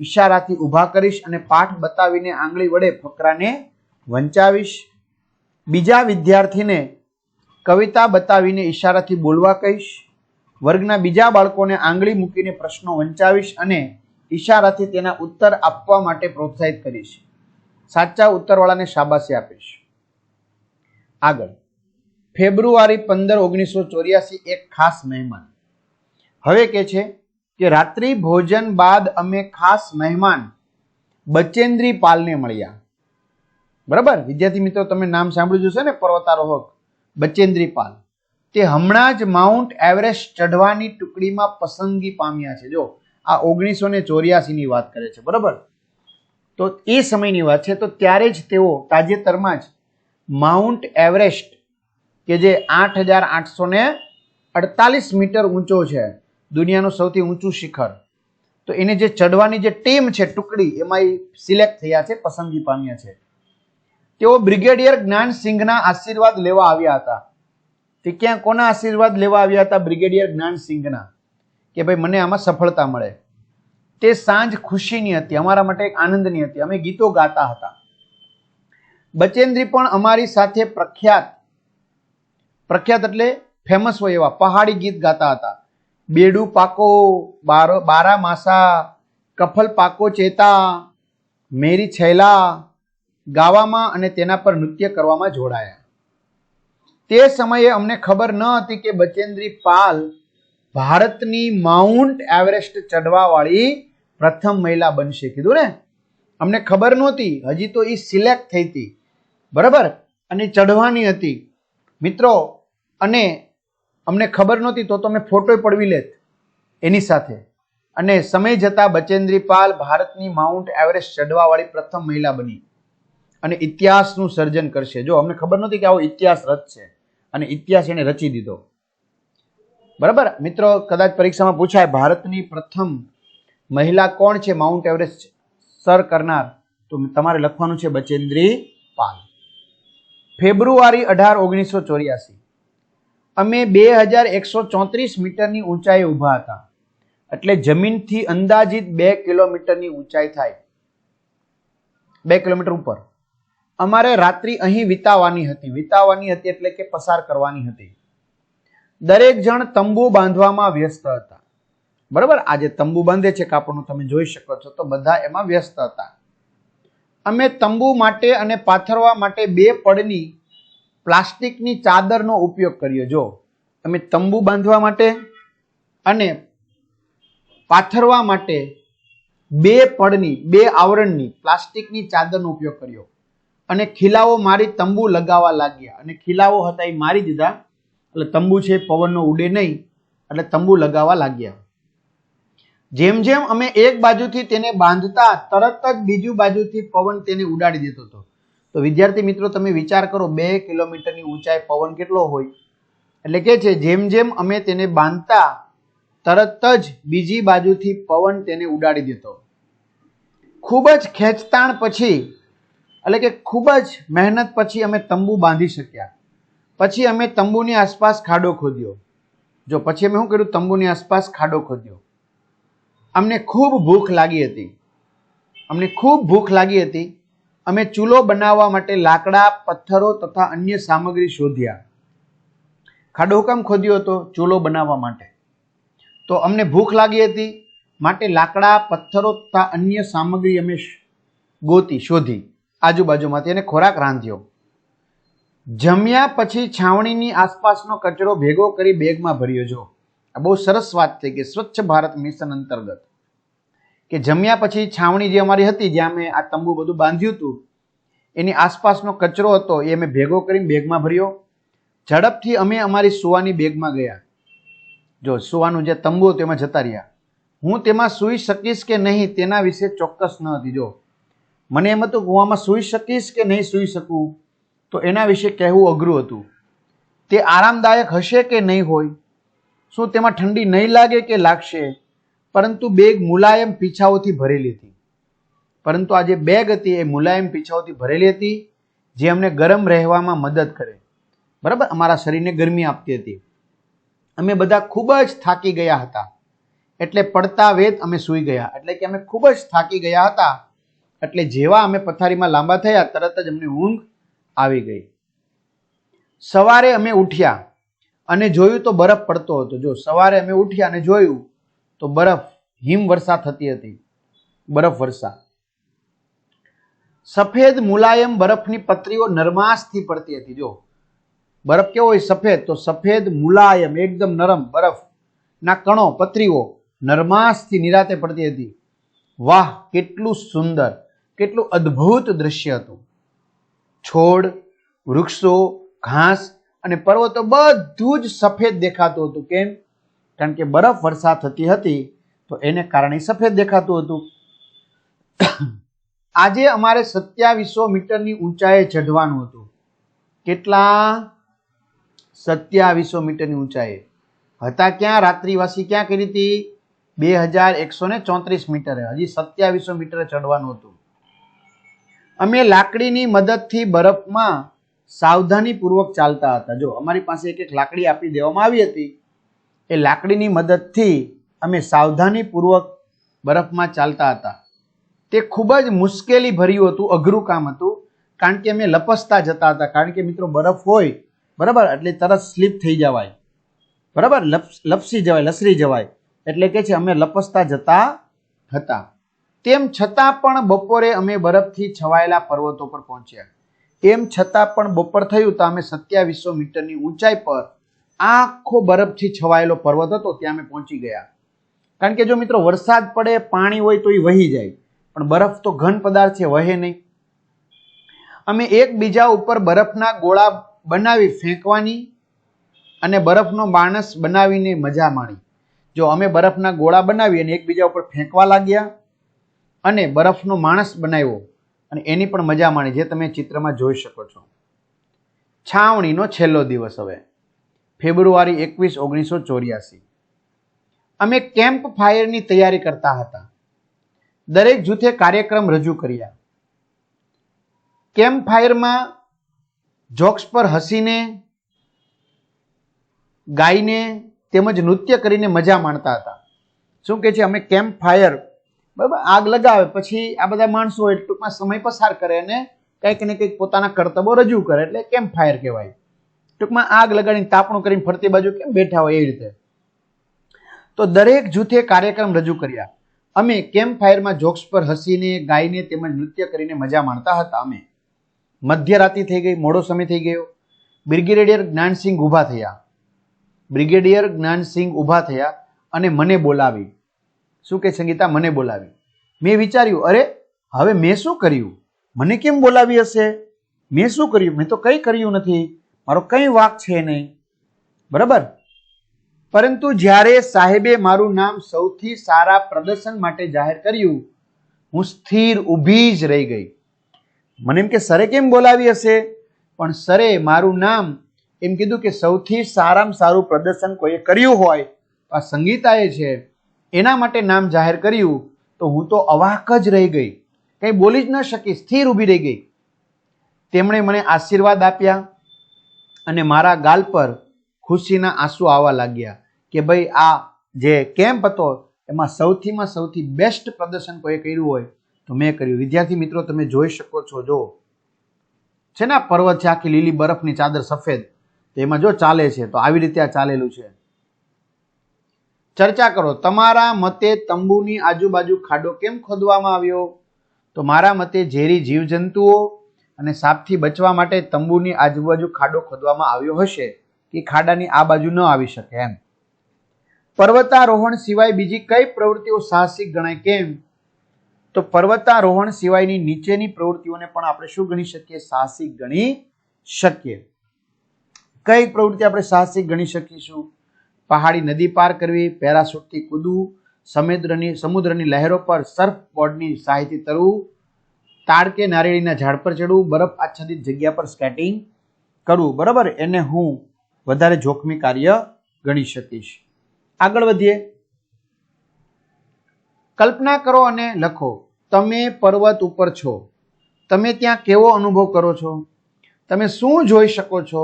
ઈશારાથી ઊભા કરીશ અને પાઠ બતાવીને આંગળી વડે ફકરાને વંચાવીશ. બીજા વિદ્યાર્થીને કવિતા બતાવીને ઈશારાથી બોલવા કહીશ. વર્ગના બીજા બાળકોને આંગળી મૂકીને પ્રશ્નો વંચાવીશ અને ઈશારાથી તેના ઉત્તર આપવા માટે પ્રોત્સાહિત કરીશ. સાચા ઉત્તરવાળાને શાબાશી આપીશ. આગળ, ફેબ્રુઆરી 15, 1984 એક ખાસ મહેમાન. હવે કે છે કે રાત્રિ ભોજન બાદ અમે ખાસ મહેમાન બચેન્દ્રી પાલને મળ્યા. બરાબર વિદ્યાર્થી મિત્રો, તમે નામ સાંભળ્યું જશે ને, પર્વતારોહક બચેન્દ્રી પાલ. તે હમણાં જ માઉન્ટ એવરેસ્ટ ચઢવાની ટુકડીમાં પસંદગી પામ્યા છે. જો આ 1984 ની વાત કરે છે. બરાબર, તો એ સમયની વાત છે. તો ત્યારે જ તેઓ તાજેતરમાં જ માઉન્ટ એવરેસ્ટ કે જે 8,848 મીટર ઊંચો છે, દુનિયાનું સૌથી ઊંચું શિખર, તો એને જે ચડવાની જે ટીમ છે, ટુકડી, એમાં સિલેક્ટ થયા છે, પસંદગી પામ્યા છે. તેઓ બ્રિગેડિયર જ્ઞાનસિંહના આશીર્વાદ લેવા આવ્યા હતા. તે ક્યાં કોના આશીર્વાદ લેવા આવ્યા હતા? બ્રિગેડિયર જ્ઞાનસિંહના, કે ભાઈ મને આમાં સફળતા મળે. તે સાંજ ખુશીની હતી, અમારા માટે એક આનંદની હતી. અમે ગીતો ગાતા હતા. બચેન્દ્રી પણ અમારી સાથે પ્રખ્યાત એટલે ફેમસ હોય એવા પહાડી ગીત ગાતા હતા. બેડુ પાકો, બારા માસા, કફલ પાકો ચેતા, મેરી છૈલા ગાવામાં અને તેના પર નૃત્ય કરવામાં જોડાયા. તે સમયે અમને ખબર ન હતી કે બચેન્દ્રી પાલ ભારતની માઉન્ટ એવરેસ્ટ ચડવા વાળી પ્રથમ મહિલા બનશે. કીધું ને, અમને ખબર નહોતી, હજી તો એ સિલેક્ટ થઈ હતી. બરાબર, અને ચઢવાની હતી મિત્રો. અને અમને ખબર નહોતી તો અમે ફોટો પડવી લેત એની સાથે. અને સમય જતા બચેન્દ્રી પાલ ભારતની માઉન્ટ એવરેસ્ટ ચડવા વાળી પ્રથમ મહિલા બની અને ઇતિહાસનું સર્જન કરશે. જો અમને ખબર નહોતી કે આવો ઇતિહાસ રચશે, અને ઇતિહાસ એને રચી દીધો. બરાબર મિત્રો, કદાચ પરીક્ષામાં પૂછાય ભારતની પ્રથમ મહિલા કોણ છે માઉન્ટ એવરેસ્ટ સર કરનાર, તો તમારે લખવાનું છે બચેન્દ્રી પાલ. ફેબ્રુઆરી 18, 1984 અમે 2134 મીટરની ઊંચાઈએ ઊભા હતા. એટલે જમીનથી અંદાજિત 2 કિલોમીટરની ઊંચાઈ થાય, 2 કિલોમીટર ઉપર. અમારે રાત્રિ અહીં વિતાવવાની હતી એટલે કે પસાર કરવાની હતી. દરેક જણ તંબુ બાંધવામાં વ્યસ્ત હતા. બરાબર, આજે તંબુ બાંધે છે કાપડનું, તમે જોઈ શકો છો. તો બધા એમાં વ્યસ્ત હતા. અમે તંબુ માટે અને પાથરવા માટે 2 પડની પ્લાસ્ટિકની ચાદરનો ઉપયોગ કર્યો. જો અમે તંબુ બાંધવા માટે અને પાથરવા માટે 2 પડની, 2 આવરણની પ્લાસ્ટિકની ચાદરનો ઉપયોગ કર્યો. અને ખીલાઓ મારી તંબુ લગાવવા લાગ્યા. અને ખીલાઓ હતા એ મારી દીધા, એટલે તંબુ છે પવનનો ઉડે નહીં, એટલે તંબુ લગાવવા લાગ્યા. જેમ જેમ અમે એક બાજુથી તેને બાંધતા તરત જ બીજી બાજુથી પવન તેને ઉડાડી દેતો હતો. તો વિદ્યાર્થી મિત્રો તમે વિચાર કરો, 2 કિલોમીટરની ઊંચાઈ પવન કેટલો હોય. એટલે કે છે જેમ જેમ અમે તેને બાંધતા તરત જ બીજી બાજુથી પવન તેને ઉડાડી દેતો. ખૂબ જ ખેંચતાણ પછી, એટલે કે ખૂબ જ મહેનત પછી અમે તંબુ બાંધી શક્યા. પછી અમે તંબુની આસપાસ ખાડો ખોદ્યો. જો પછી અમે શું કર્યું, તંબુની આસપાસ ખાડો ખોદ્યો. અમને ખૂબ ભૂખ લાગી હતી. અમે ચૂલો બનાવવા માટે લાકડા, પથ્થરો તથા અન્ય સામગ્રી શોધ્યા. ખાડો કેમ ખોદ્યો હતો? ચૂલો બનાવવા માટે. તો અમને ભૂખ લાગી હતી માટે લાકડા, પથ્થરો તથા અન્ય સામગ્રી અમે શોધી આજુબાજુમાંથી અને ખોરાક રાંધ્યો. જમ્યા પછી છાવણીની આસપાસનો કચરો ભેગો કરી બેગમાં ભર્યો. જો આ બહુ સરસ વાત થઈ કે સ્વચ્છ ભારત મિશન અંતર્ગત કે જમ્યા પછી છાવણી જે અમારી હતી, જ્યાં અમે આ તંબુ બધું બાંધ્યું હતું, એની આસપાસનો કચરો હતો એ અમે ભેગો કરીને બેગમાં ભર્યો. ઝડપથી અમે અમારી સુવાની બેગમાં ગયા. જો સુવાનું જે તંબુ હતું એમાં જતા રહ્યા. હું તેમાં સૂઈ શકીશ કે નહીં તેના વિશે ચોક્કસ ન હતી. જો મને એમ હતું કે હું આમાં સૂઈ શકીશ કે નહીં સૂઈ શકું, તો એના વિશે કહેવું અઘરું હતું. તે આરામદાયક હશે કે નહીં હોય, શું તેમાં ઠંડી નહીં લાગે કે લાગશે. પરંતુ બેગ મુલાયમ પીછાઓથી ભરેલી હતી. પરંતુ આ જે બેગ હતી એ મુલાયમ પીછાઓથી ભરેલી હતી, જે અમને ગરમ રહેવામાં મદદ કરે. બરાબર, અમારા શરીરને ગરમી આપતી હતી. અમે બધા ખૂબ જ થાકી ગયા હતા, એટલે પડતા વેત અમે સૂઈ ગયા. એટલે કે અમે ખૂબ જ થાકી ગયા હતા, એટલે જેવા અમે પથારીમાં લાંબા થયા તરત જ અમને ઊંઘ આવી ગઈ. સવારે અમે ઉઠ્યા અને જોયું તો બરફ પડતો હતો. જો સવારે અમે ઉઠ્યા અને જોયું તો હિમવર્ષા થતી હતી. બરફ વર્ષા. સફેદ મુલાયમ બરફની પતરીઓ નરમાશથી પડતી હતી. જો બરફ કેવો હોય? સફેદ. તો સફેદ મુલાયમ એકદમ નરમ બરફના કણો, પતરીઓ નરમાશથી નિરાતે પડતી હતી. વાહ, કેટલું સુંદર, કેટલું અદ્ભુત દ્રશ્ય હતું. છોડ, વૃક્ષો, ઘાસ અને પર્વતો બધું જ સફેદ દેખાતું હતું. કેમ? કારણ કે બરફ વર્ષા થતી હતી, તો એને કારણે સફેદ દેખાતું હતું. આજે અમારે 2700 મીટરની ઊંચાઈએ ચઢવાનું હતું. કેટલા? 2700 મીટરની ઊંચાઈએ હતા. ક્યાં? રાત્રિવાસી ક્યાં કરી હતી? 2134 મીટરે. હજી 2700 મીટરે ચડવાનું હતું. અમે લાકડીની મદદથી બરફમાં સાવધાનીપૂર્વક ચાલતા હતા. જો અમારી પાસે એક લાકડી આપી દેવામાં આવી હતી. એ લાકડીની મદદથી અમે સાવધાનીપૂર્વક બરફમાં ચાલતા હતા. તે ખૂબ જ મુશ્કેલી ભર્યું હતું, અઘરું કામ હતું, કારણ કે અમે લપસતા જતા હતા. કારણ કે મિત્રો બરફ હોય, બરાબર, એટલે તરત સ્લીપ થઈ જવાય, બરાબર, લપસી જવાય, લસરી જવાય. એટલે કે છે અમે લપસતા જતા હતા. તેમ છતાં પણ બપોરે અમે બરફથી છવાયેલા પર્વતો પર પહોંચ્યા. એમ છતાં પણ બપોર થયું તો અમે 2700 મીટરની ઊંચાઈ પર આખો બરફથી છવાયેલો પર્વત હતો ત્યાં અમે પહોંચી ગયા. કારણ કે જો મિત્રો વરસાદ પડે, પાણી હોય તો એ વહી જાય, પણ બરફ તો ઘન પદાર્થ છે, વહે નહીં. અમે એકબીજા ઉપર બરફના ગોળા બનાવી ફેંકવાની અને બરફનો માણસ બનાવીને મજા માણી. જો અમે બરફના ગોળા બનાવી અને એકબીજા ઉપર ફેંકવા લાગ્યા અને બરફનો માણસ બનાવ્યો અને એની પણ મજા માણી, જે તમે ચિત્રમાં જોઈ શકો છો. છાવણીનો છેલ્લો દિવસ. હવે ફેબ્રુઆરી 21, 1984. અમે કેમ્પ ફાયરની તૈયારી કરતા હતા. દરેક જૂથે કાર્યક્રમ રજૂ કર્યા. કેમ્પ ફાયરમાં જોક્સ પર હસીને, ગાઈને તેમજ નૃત્ય કરીને મજા માણતા હતા. શું કે છે? અમે કેમ્પ ફાયર, બરાબર, આગ લગાવે પછી આ બધા માણસો હોય ટૂંકમાં સમય પસાર કરે અને કંઈક ને કંઈક પોતાના કરતબો રજૂ કરે, એટલે કેમ્પ ફાયર કહેવાય. ટૂંકમાં આગ લગાડીને તાપણું કરીને ફરતી બાજુ કેમ બેઠા હોય એ રીતે. તો દરેક જૂથે કાર્યક્રમ રજૂ કર્યા. અમે કેમ્પ ફાયરમાં જોક્સ પર હસીને, ગાઈને તેમજ નૃત્ય કરીને મજા માણતા હતા. અમે મધ્યરાત્રિ થઈ ગઈ, મોડો સમય થઈ ગયો. બ્રિગેડિયર જ્ઞાનસિંહ ઊભા થયા અને મને બોલાવી. શું કે સંગીતા? મને બોલાવી. મેં વિચાર્યું, અરે હવે મેં શું કર્યું? મને કેમ બોલાવી હશે? મેં શું કર્યું? મેં તો કંઈ કર્યું નથી, મારો કંઈ વાંક છે નહીં, બરાબર. પરંતુ જ્યારે સાહેબે મારું નામ સૌથી સારા પ્રદર્શન માટે જાહેર કર્યું, હું સ્થિર ઊભી જ રહી ગઈ. મને એમ કે સરે કેમ બોલાવી હશે, પણ સરે મારું નામ એમ કીધું કે સૌથી સારામાં સારું પ્રદર્શન કોઈએ કર્યું હોય આ સંગીતાએ છે, એના માટે નામ જાહેર કર્યું. તો હું તો અવાક જ રહી ગઈ, કંઈ બોલી જ ન શકી, સ્થિર ઊભી રહી ગઈ. તેમણે મને આશીર્વાદ આપ્યા અને મારા ગાલ પર ખુશીના આંસુ આવવા લાગ્યા કે ભાઈ આ જે કેમ્પ હતો એમાં સૌથી બેસ્ટ પ્રદર્શન કોઈ કર્યું હોય તો મેં કર્યું. વિદ્યાર્થી મિત્રો, તમે જોઈ શકો છો, જો છે ને પર્વત છે, આખી લીલી બરફની ચાદર સફેદ, તેમાં જો ચાલે છે તો આવી રીતે આ ચાલેલું છે. ચર્ચા કરો. તમારા મતે તંબુની આજુબાજુ ખાડો કેમ ખોદવામાં આવ્યો? તો મારા મતે ઝેરી જીવજંતુઓ અને સાપથી બચવા માટે તંબુની આજુબાજુ ખાડો ખોદવામાં આવ્યો હશે કે ખાડાની આ બાજુ ન આવી શકે એમ. પર્વતારોહણ સિવાય બીજી કઈ પ્રવૃત્તિઓ સાહસિક ગણાય? કેમ? તો પર્વતારોહણ સિવાયની નીચેની પ્રવૃત્તિઓને પણ આપણે શું ગણી શકીએ? સાહસિક ગણી શકીએ. કઈ પ્રવૃત્તિ આપણે સાહસિક ગણી શકીશું? પહાડી નદી પાર કરવી, પેરાશૂટથી કૂદવું, સમુદ્રની લહેરો પર સર્ફ બોર્ડની સહાયથી તરવું, તાડકે નારિયેળીના ઝાડ પર ચડવું, બરફ આચ્છાદિત જગ્યા પર સ્કેટિંગ કરવું. બરાબર, એને હું વધારે જોખમી કાર્ય ગણી શકીશ. આગળ વધીએ. કલ્પના કરો અને લખો. તમે પર્વત ઉપર છો, તમે ત્યાં કેવો અનુભવ કરો છો? તમે શું જોઈ શકો છો?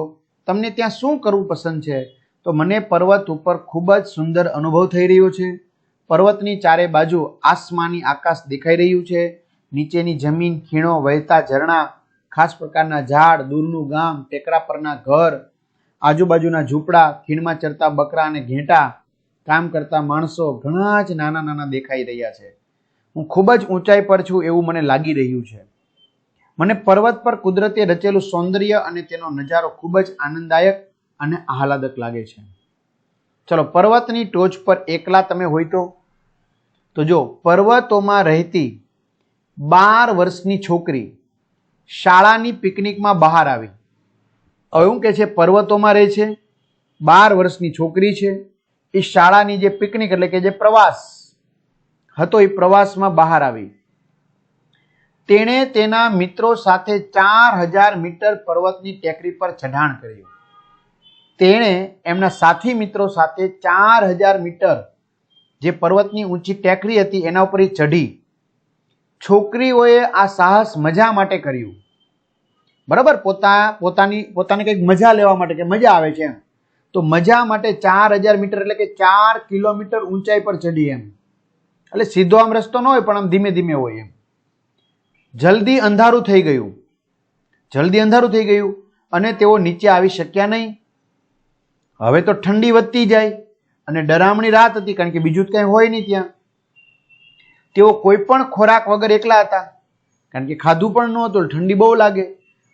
તમને ત્યાં શું કરવું પસંદ છે? તો મને પર્વત ઉપર ખૂબ જ સુંદર અનુભવ થઈ રહ્યો છે. પર્વતની ચારે બાજુ આસમાની આકાશ દેખાઈ રહ્યું છે. નીચેની જમીન, ખીણો, વહેતા ઝરણા, ખાસ પ્રકારના ઝાડ, દૂરનું ગામ, ટેકરા પરના ઘર, આજુબાજુના ઝૂંપડા, ખીણમાં ચરતા બકરા અને ઘેટા, કામ કરતા માણસો, ઘણા જ નાના નાના દેખાઈ રહ્યા છે. હું ખૂબ જ ઊંચાઈ પર છું એવું મને લાગી રહ્યું છે. મને પર્વત પર કુદરતે રચેલું સૌંદર્ય અને તેનો નજારો ખૂબ જ આનંદદાયક અને આહલાદક લાગે છે. ચલો, પર્વતની ટોચ પર એકલા તમે હોય તો જો પર્વતોમાં રહેતી 12 વર્ષની છોકરી શાળાની પિકનિકમાં બહાર આવી. હવે શું કે છે? પર્વતોમાં રહે છે, 12 વર્ષની છોકરી છે, એ શાળાની જે પિકનિક એટલે કે જે પ્રવાસ હતો એ પ્રવાસમાં બહાર આવી. તેણે તેના મિત્રો સાથે 4000 મીટર પર્વતની ટેકરી પર ચઢાણ કર્યું. તેણે એમના સાથી મિત્રો સાથે 4000 મીટર જે પર્વતની ઊંચી ટેકરી હતી એના ઉપર ચઢી. છોકરીઓએ આ સાહસ મજા માટે કર્યું. બરાબર, પોતાની કંઈક મજા લેવા માટે, કે મજા આવે છે એમ, તો મજા માટે 4000 મીટર એટલે કે 4 કિલોમીટર ઊંચાઈ પર ચડી એમ. એટલે સીધો આમ રસ્તો ન હોય પણ આમ ધીમે ધીમે હોય એમ. જલ્દી અંધારું થઈ ગયું અને તેઓ નીચે આવી શક્યા નહીં. હવે તો ઠંડી વધતી જાય અને ડરામણી રાત હતી, કારણ કે બીજું કંઈ હોય નહીં ત્યાં. તેઓ કોઈ પણ ખોરાક વગર એકલા હતા, કારણ કે ખાધું પણ ન હતું, ઠંડી બહુ લાગે.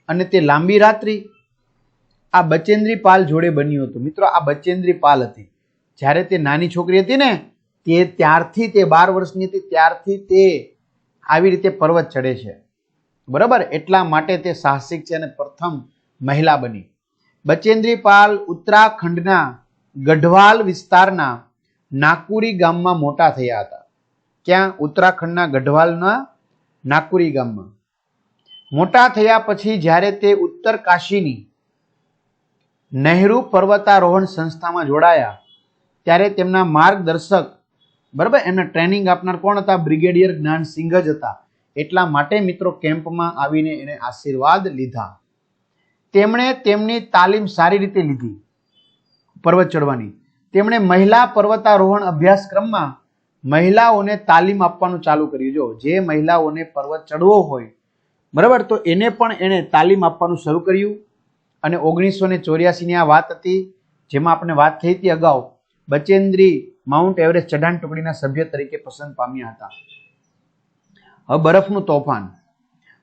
અને તે લાંબી રાત્રિ આ બચેન્દ્રી પાલ જોડે બન્યું હતું. મિત્રો, આ બચેન્દ્રી પાલ હતી જ્યારે તે નાની છોકરી હતી ને, ત્યારથી તે 12 વર્ષની હતી, ત્યારથી તે આવી રીતે પર્વત ચડે છે. બરાબર, એટલા માટે તે સાહસિક છે અને પ્રથમ મહિલા બની. બચેન્દ્રી પાલ ઉત્તરાખંડના ગઢવાલ વિસ્તારના નાકુરી ગામમાં મોટા થયા હતા. ક્યાં? ઉત્તરાખંડના ગઢવાલના નાકુરી ગામમાં મોટા થયા. પછી જ્યારે તે ઉત્તર કાશીની નહેરુ પર્વતારોહણ સંસ્થામાં જોડાયા ત્યારે તેમના માર્ગદર્શક, બરાબર, એમને ટ્રેનિંગ આપનાર કોણ હતા? બ્રિગેડિયર જ્ઞાનસિંહ જ હતા. એટલા માટે મિત્રો કેમ્પમાં આવીને એને આશીર્વાદ લીધા. તેમણે તેમની તાલીમ સારી રીતે લીધી પર્વત ચડવાની. તેમણે મહિલા પર્વતારોહણ અભ્યાસક્રમમાં મહિલાઓને તાલીમ આપવાનું ચાલુ કર્યું. જો જે મહિલાઓને પર્વત ચડવો હોય, બરાબર, તો એને પણ એણે તાલીમ આપવાનું શરૂ કર્યું. અને 1984ની આ વાત હતી, જેમાં આપણે વાત થઈ હતી અગાઉ. બચેન્દ્રી માઉન્ટ એવરેસ્ટ ચઢાણ ટુકડીના સભ્ય તરીકે પસંદ પામ્યા હતા. હવે બરફનું તોફાન.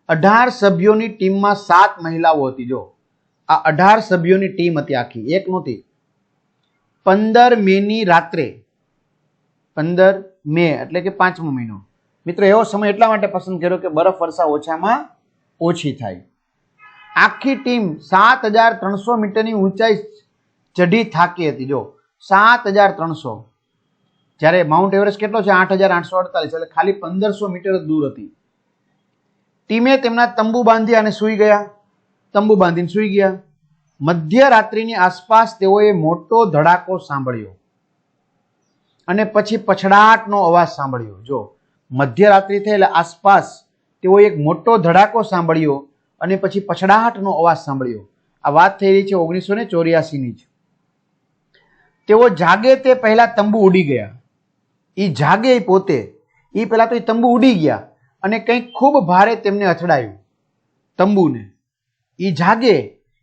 18 સભ્યોની ટીમમાં 7 મહિલાઓ હતી. જો આ 18 સભ્યોની ટીમ હતી, આખી એક નહોતી. 15 મેની રાત્રે, 15 મે એટલે કે 5મો મહિનો. મિત્રો, એવો સમય એટલા માટે પસંદ કર્યો કે બરફ વર્ષા ઓછામાં ઓછી થાય. આખી ટીમ 7300 મીટરની ઊંચાઈ ચઢી થાકી હતી. જો 7,300. જ્યારે માઉન્ટ એવરેસ્ટ કેટલો છે? 8,848. એટલે ખાલી 1,500 મીટર જ દૂર હતી. ટીમે તેમના તંબુ બાંધ્યા અને સૂઈ ગયા. તંબુ બાંધીને સૂઈ ગયા. મધ્યરાત્રિની આસપાસ તેઓએ મોટો ધડાકો સાંભળ્યો અને પછી પછડાટનો અવાજ સાંભળ્યો. જો મધ્યરાત્રિ થઈ એટલે આસપાસ તેઓએ એક મોટો ધડાકો સાંભળ્યો અને પછી પછડાટનો અવાજ સાંભળ્યો. આ વાત થઈ રહી છે 1984ની જ. તેઓ જાગે તે પહેલા તંબુ ઉડી ગયા. એ જાગે પોતે એ પહેલા તો એ તંબુ ઉડી ગયા અને કંઈક ખૂબ ભારે તેમને અથડાયું તંબુને. એ જાગે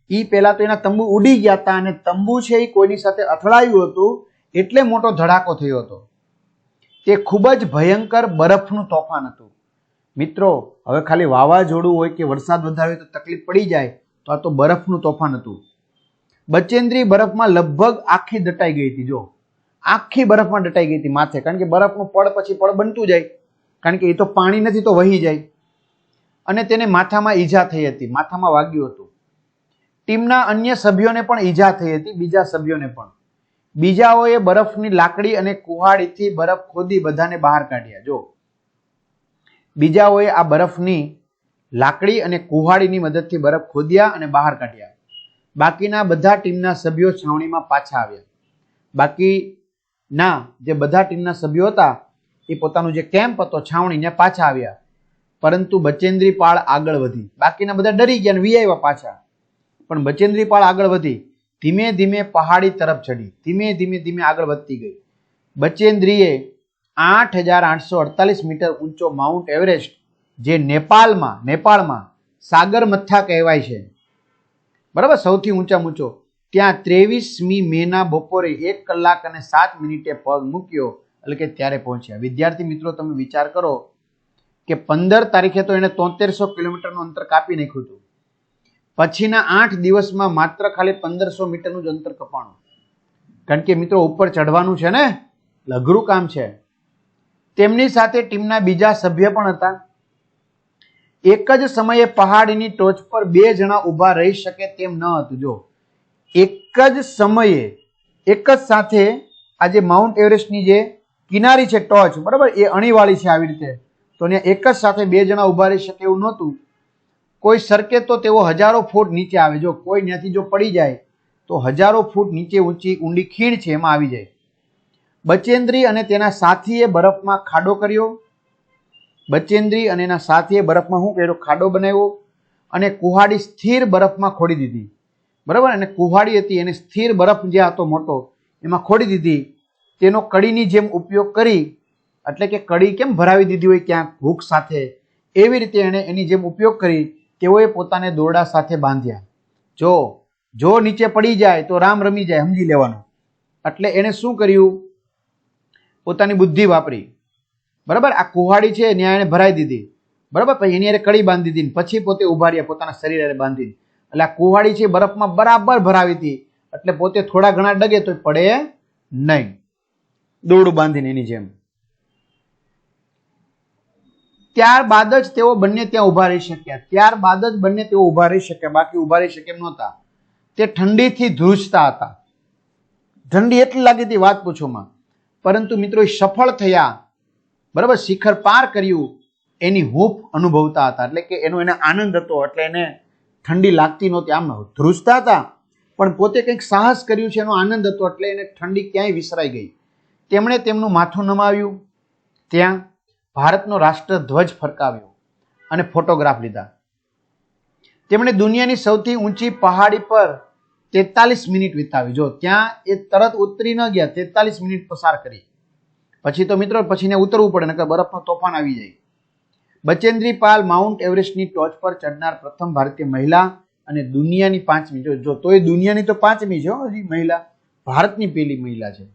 એ પહેલા તો એના તંબુ ઉડી ગયા હતા અને તંબુ છે એ કોઈની સાથે અથડાયું હતું એટલે મોટો ધડાકો થયો હતો. તે ખૂબ જ ભયંકર બરફનું તોફાન હતું. મિત્રો, હવે ખાલી વાવાઝોડું હોય કે વરસાદ વધારે હોય તો તકલીફ પડી જાય, તો આ તો બરફનું તોફાન હતું. બચેન્દ્રી બરફમાં લગભગ આખી દટાઈ ગઈ હતી. જો આખી બરફમાં દટાઈ ગઈ હતી માથે, કારણ કે બરફનું પડ પછી પડ બનતું જાય, કારણ કે એ તો પાણી નથી તો વહી જાય. અને તેને માથામાં ઈજા થઈ હતી, માથામાં વાગ્યું હતું. ટીમના અન્ય સભ્યોને પણ ઈજા થઈ હતી, બીજા સભ્યોને પણ. બીજાઓએ બરફની લાકડી અને કુહાડીથી બરફ ખોદી બધાને બહાર કાઢ્યા. જો બીજાઓએ આ બરફની લાકડી અને કુહાડીની મદદથી બરફ ખોદ્યા અને બહાર કાઢ્યા. બાકીના બધા ટીમના સભ્યો છાવણીમાં પાછા આવ્યા. બાકીના જે બધા ટીમના સભ્યો હતા એ પોતાનું જે કેમ્પ હતો છાવણીને પાછા આવ્યા. પરંતુ બચેન્દ્રી પાળ આગળ વધી. બાકીના બધા ડરી ગયા અને વી આવ્યા પાછા. પણ બચેન્દ્રી પાળ આગળ વધી, ધીમે ધીમે પહાડી તરફ ચડી, ધીમે આગળ વધતી ગઈ. બચેન્દ્રીએ 8,848 મીટર ઊંચો માઉન્ટ એવરેસ્ટ, જે નેપાળમાં સાગરમથા કહેવાય છે, બરાબર, સૌથી ઊંચામાં ઊંચો, ત્યાં 23મી મેના બપોરે 1 કલાક અને 7 મિનિટે પગ મૂક્યો, એટલે કે ત્યારે પહોંચ્યા. વિદ્યાર્થી મિત્રો, તમે વિચાર કરો કે 15 તારીખે તો એને 7300 કિલોમીટરનું અંતર કાપી નાખ્યું હતું. પછીના 8 દિવસમાં માત્ર ખાલી 1500 મીટરનું જ અંતર કપાણું. કારણ કે મિત્રો ઉપર ચઢવાનું છે ને, અઘરું કામ છે. તેમની સાથે ટીમના બીજા સભ્ય પણ હતા. એક જ સમયે પહાડીની ટોચ પર 2 જણા ઊભા રહી શકે તેમ ન હતું. જો એક જ સમયે એક જ સાથે આ જે માઉન્ટ એવરેસ્ટની જે કિનારી છે ટોચ, બરાબર, એ અણીવાળી છે આવી રીતે, તો ત્યાં એક જ સાથે 2 જણા ઊભા રહી શકે એવું નહોતું. કોઈ સરકે તો તેઓ હજારો ફૂટ નીચે આવે. જો કોઈ ત્યાંથી જો પડી જાય તો હજારો ફૂટ નીચે ઊંડી ખીણ છે એમાં આવી જાય. બચેન્દ્રી અને તેના સાથીએ બરફમાં ખાડો કર્યો. બચેન્દ્રી અને એના સાથીએ બરફમાં શું કર્યો? ખાડો બનાવ્યો અને કુહાડી સ્થિર બરફમાં ખોડી દીધી. બરાબર, અને કુહાડી હતી એને સ્થિર બરફ જે હતો મોટો એમાં ખોડી દીધી. તેનો કડીની જેમ ઉપયોગ કરી, એટલે કે કડી કેમ ભરાવી દીધી હોય ક્યાંક હૂક સાથે, એવી રીતે એણે એની જેમ ઉપયોગ કરી. તેઓએ પોતાને દોરડા સાથે બાંધ્યા. જો નીચે પડી જાય તો રામ રમી જાય, સમજી લેવાનું. એટલે એણે શું કર્યું? પોતાની બુદ્ધિ વાપરી. બરાબર, આ કુહાડી છે ત્યાં એને ભરાઈ દીધી. બરાબર, પછી એની અરે કડી બાંધી દીધી, પછી પોતે ઉભા રહ્યા પોતાના શરીરે બાંધી. એટલે આ કુહાડી છે બરફમાં બરાબર ભરાવી હતી, એટલે પોતે થોડા ઘણા ડગે તો પડે નહીં, દોરડું બાંધીને એની જેમ. ત્યારબાદ જ તેઓ બંને ત્યાં ઉભા રહી શક્યા. બાકી ઉભા રહી શકે એમ નહોતા. તે ઠંડીથી ધ્રુજતા હતા. ઠંડી એટલી લાગી હતી વાત પૂછોમાં. પરંતુ મિત્રો એ સફળ થયા. બરાબર, શિખર પાર કર્યું એની હૂંફ અનુભવતા હતા, એટલે કે એનો એને આનંદ હતો, એટલે એને ઠંડી લાગતી નહોતી. આમ ધ્રુજતા હતા પણ પોતે કંઈક સાહસ કર્યું છે એનો આનંદ હતો, એટલે એને ઠંડી ક્યાંય વિસરાઈ ગઈ. તેમણે તેમનું માથું નમાવ્યું, ત્યાં ભારતનો રાષ્ટ્રધ્વજ ફરકાવ્યો અને ફોટોગ્રાફ લીધા. તેમણે દુનિયાની સૌથી ઊંચી પહાડી પર 43 મિનિટ વિતાવી. જો ત્યાં એ તરત ઉતરી ન ગયા, 43 મિનિટ પસાર કરી. પછી તો મિત્રો પછી ઉતરવું પડે, નકર બરફનો તોફાન આવી જાય. બચેન્દ્રી પાલ માઉન્ટ એવરેસ્ટની ટોચ પર ચડનાર પ્રથમ ભારતીય મહિલા અને દુનિયાની 5મી. જો તોય દુનિયાની તો 5મી છે હજી મહિલા, ભારતની પહેલી મહિલા છે.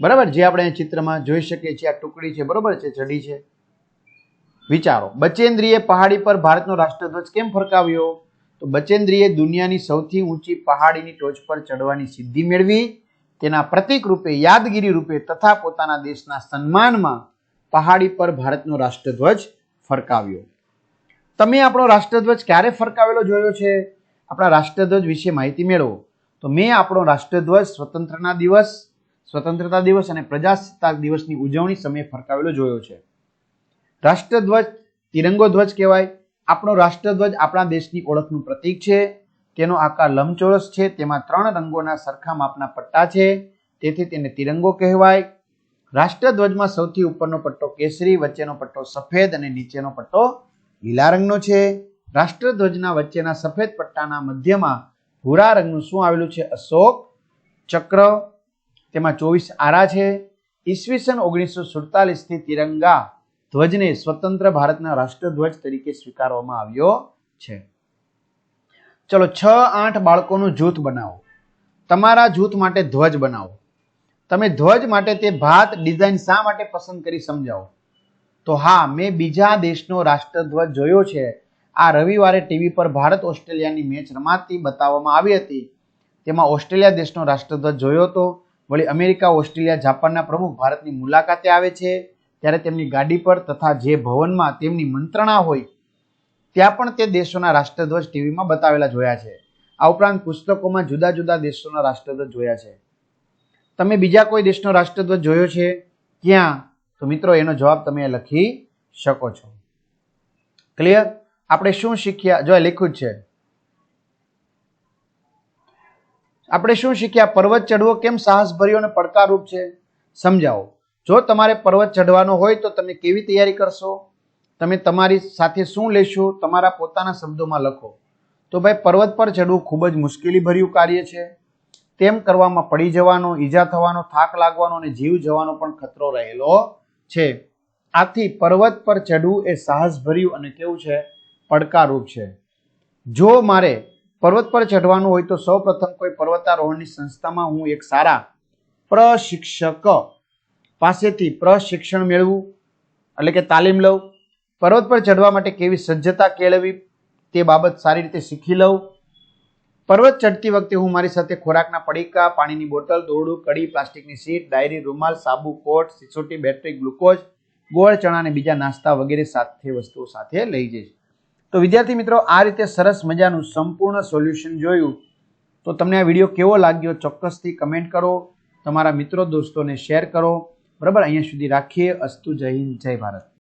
બરાબર, જે આપણે ચિત્રમાં જોઈ શકીએ છીએ, આ ટુકડી છે, બરોબર છે, ચડી છે. વિચારો, બચેન્દ્રીએ પહાડી પર ભારતનો રાષ્ટ્રધ્વજ કેમ ફરકાવ્યો? તો બચેન્દ્રીએ દુનિયાની સૌથી ઊંચી પહાડીની ટોચ પર ચડવાની સિદ્ધિ મેળવી. તેના પ્રતીક રૂપે, યાદગીરી રૂપે તથા પોતાના દેશના સન્માનમાં પહાડી પર ભારતનો રાષ્ટ્રધ્વજ ફરકાવ્યો. તમે આપણો રાષ્ટ્રધ્વજ ક્યારે ફરકાવેલો જોયો છે? આપણા રાષ્ટ્રધ્વજ વિશે માહિતી મેળવો. તો મેં આપણો રાષ્ટ્રધ્વજ સ્વતંત્રતા દિવસ અને પ્રજાસત્તાક દિવસની ઉજવણી સમયે ફરકાવેલો જોયો છે. રાષ્ટ્રધ્વજ તિરંગો ધ્વજ કહેવાય. આપણો રાષ્ટ્રધ્વજ આપણા દેશની ઓળખનું પ્રતીક છે. તેનો આકાર લંબચોરસ છે. તેમાં 3 રંગોના સરખા માપના પટ્ટા છે, તેથી તેને તિરંગો કહેવાય. રાષ્ટ્રધ્વજમાં સૌથી ઉપરનો પટ્ટો કેસરી, વચ્ચેનો પટ્ટો સફેદ અને નીચેનો પટ્ટો લીલા રંગનો છે. રાષ્ટ્રધ્વજના વચ્ચેના સફેદ પટ્ટાના મધ્યમાં ભૂરા રંગનું શું આવેલું છે? અશોક ચક્ર. તેમાં 24 આરા છે. ઈસવીસન 1947 થી તિરંગા ધ્વજને સ્વતંત્ર ભારતના રાષ્ટ્રધ્વજ તરીકે સ્વીકારવામાં આવ્યો છે. ચલો 6-8 બાળકોનું જૂથ બનાવો. તમારા જૂથ માટે ધ્વજ બનાવો. તમે ધ્વજ માટે તે ભાત ડિઝાઇન શા માટે પસંદ કરી સમજાવો. તો હા, મેં બીજા દેશનો રાષ્ટ્રધ્વજ જોયો છે. આ રવિવારે ટીવી પર ભારત ઓસ્ટ્રેલિયાની મેચ રમાતી બતાવવામાં આવી હતી. તેમાં ઓસ્ટ્રેલિયા દેશનો રાષ્ટ્રધ્વજ જોયો હતો. વળી અમેરિકા, ઓસ્ટ્રેલિયા, જાપાનના પ્રમુખ ભારતની મુલાકાતે આવે છે ત્યારે તેમની ગાડી પર તથા જે ભવનમાં તેમની મંત્રણા હોય ત્યાં પણ તે દેશોના રાષ્ટ્રધ્વજ ટીવીમાં બતાવેલા જોયા છે. આ ઉપરાંત પુસ્તકોમાં જુદા જુદા દેશોના રાષ્ટ્રધ્વજ જોયા છે. તમે બીજા કોઈ દેશનો રાષ્ટ્રધ્વજ જોયો છે? ક્યાં? તો મિત્રો એનો જવાબ તમે લખી શકો છો. ક્લિયર? આપણે શું શીખ્યા? જો લખ્યું જ છે. આપણે શું શીખ્યા? પર્વત ચડવો કેમ સાહસભર્યો અને પડકારરૂપ છે? સમજાવો. જો તમારે પર્વત ચડવાનો હોય તો તમે કેવી તૈયારી કરશો? તમે તમારી સાથે શું લેશો? તમારા પોતાના શબ્દોમાં લખો. તો ભાઈ, પર્વત પર ચડવું ખૂબ જ મુશ્કેલી ભર્યું કાર્ય છે. તેમ કરવામાં પડી જવાનો, ઈજા થવાનો, થાક લાગવાનો અને જીવ જવાનો પણ ખતરો રહેલો છે. આથી પર્વત પર ચડવું એ સાહસભર્યું અને કેવું છે? પડકારરૂપ છે. જો મારે પર્વત પર ચઢવાનું હોય તો સૌપ્રથમ કોઈ પર્વતારોહણની સંસ્થામાં હું એક સારા પ્રશિક્ષક પાસેથી પ્રશિક્ષણ મેળવું, એટલે કે તાલીમ લઉં. પર્વત પર ચઢવા માટે કેવી સજ્જતા કેળવવી તે બાબત સારી રીતે શીખી લઉં. પર્વત ચડતી વખતે હું મારી સાથે ખોરાકના પડીકા, પાણીની બોટલ, દોરડું, કડી, પ્લાસ્ટિકની સીટ, ડાયરી, રૂમાલ, સાબુ, કોટ, સિસોટી, બેટરી, ગ્લુકોઝ, ગોળ ચણા અને બીજા નાસ્તા વગેરે વસ્તુઓ સાથે લઈ જઈશ. તો વિદ્યાર્થી મિત્રો, આ રીતે સરસ મજાનું સંપૂર્ણ સોલ્યુશન જોયું. તો તમને આ વિડીયો કેવો લાગ્યો ચોક્કસથી કમેન્ટ કરો, તમારા મિત્રો દોસ્તોને શેર કરો. બરાબર, અહીંયા સુધી રાખીએ. અસ્તુ. જય હિન્દ, જય ભારત.